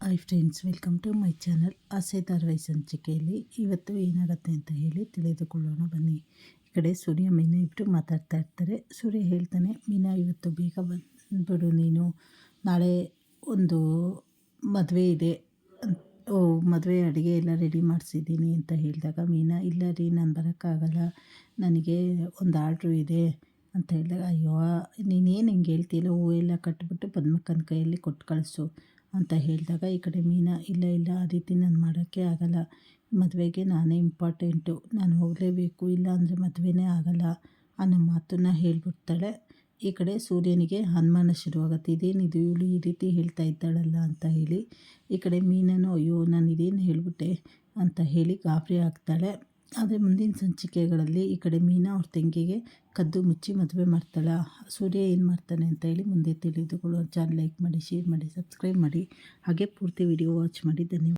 Hi friends, welcome to my channel. ಆಸೆ ಧಾರಾವಾಹಿ ಸಂಚಿಕೆಯಲ್ಲಿ ಇವತ್ತು ಏನಾಗುತ್ತೆ ಅಂತ ಹೇಳಿ ತಿಳಿದುಕೊಳ್ಳೋಣ ಬನ್ನಿ. ಈ ಕಡೆ ಸೂರ್ಯ ಮೀನಾ ಇಬ್ಬರು ಮಾತಾಡ್ತಾ ಇರ್ತಾರೆ. ಸೂರ್ಯ ಹೇಳ್ತಾನೆ, ಮೀನಾ ಇವತ್ತು ಬೇಗ ಬಂದ್ಬಿಡು ನೀನು, ನಾಳೆ ಒಂದು ಮದುವೆ ಇದೆ, ಮದುವೆ ಅಡುಗೆ ಎಲ್ಲ ರೆಡಿ ಮಾಡಿಸಿದ್ದೀನಿ ಅಂತ ಹೇಳಿದಾಗ ಮೀನಾ, ಇಲ್ಲ ರೀ ನಾನು ಬರೋಕ್ಕಾಗಲ್ಲ, ನನಗೆ ಒಂದು ಆರ್ಡ್ರು ಇದೆ ಅಂತ ಹೇಳಿದಾಗ, ಅಯ್ಯೋ ನೀನೇನು ಹಿಂಗೆ ಹೇಳ್ತೀಯಲ್ಲ, ಹೂವೆಲ್ಲ ಕಟ್ಬಿಟ್ಟು ಪದ್ಮಕ್ಕನ ಕೈಯಲ್ಲಿ ಕೊಟ್ಟು ಕಳಿಸು ಅಂತ ಹೇಳಿದಾಗ ಈ ಕಡೆ ಮೀನಾ, ಇಲ್ಲ ಇಲ್ಲ ಆ ರೀತಿ ನಾನು ಮಾಡೋಕ್ಕೆ ಆಗಲ್ಲ, ಮದುವೆಗೆ ನಾನೇ ಇಂಪಾರ್ಟೆಂಟು, ನಾನು ಹೋಗಲೇಬೇಕು, ಇಲ್ಲ ಅಂದರೆ ಮದುವೆನೇ ಆಗಲ್ಲ ಅನ್ನೋ ಮಾತನ್ನು ಹೇಳ್ಬಿಡ್ತಾಳೆ. ಈ ಕಡೆ ಸೂರ್ಯನಿಗೆ ಅನುಮಾನ ಶುರುವಾಗುತ್ತೆ, ಇದೇನಿದು ಇವಳು ಈ ರೀತಿ ಹೇಳ್ತಾ ಇದ್ದಾಳಲ್ಲ ಅಂತ ಹೇಳಿ. ಈ ಕಡೆ ಮೀನನು, ಅಯ್ಯೋ ನಾನು ಇದೇನು ಹೇಳಿಬಿಟ್ಟೆ ಅಂತ ಹೇಳಿ ಗಾಬರಿ ಆಗ್ತಾಳೆ. ಆದರೆ ಮುಂದಿನ ಸಂಚಿಕೆಗಳಲ್ಲಿ ಈ ಕಡೆ ಮೀನಾ ಅವ್ರ ತಂಗಿಗೆ ಕದ್ದು ಮುಚ್ಚಿ ಮದುವೆ ಮಾಡ್ತಾಳೆ. ಸೂರ್ಯ ಏನು ಮಾಡ್ತಾನೆ ಅಂತ ಹೇಳಿ ಮುಂದೆ ತಿಳಿದುಕೊಳ್ಳೋ. ಚಾನಲ್ ಲೈಕ್ ಮಾಡಿ, ಶೇರ್ ಮಾಡಿ, ಸಬ್ಸ್ಕ್ರೈಬ್ ಮಾಡಿ, ಹಾಗೆ ಪೂರ್ತಿ ವಿಡಿಯೋ ವಾಚ್ ಮಾಡಿ. ಧನ್ಯವಾದ.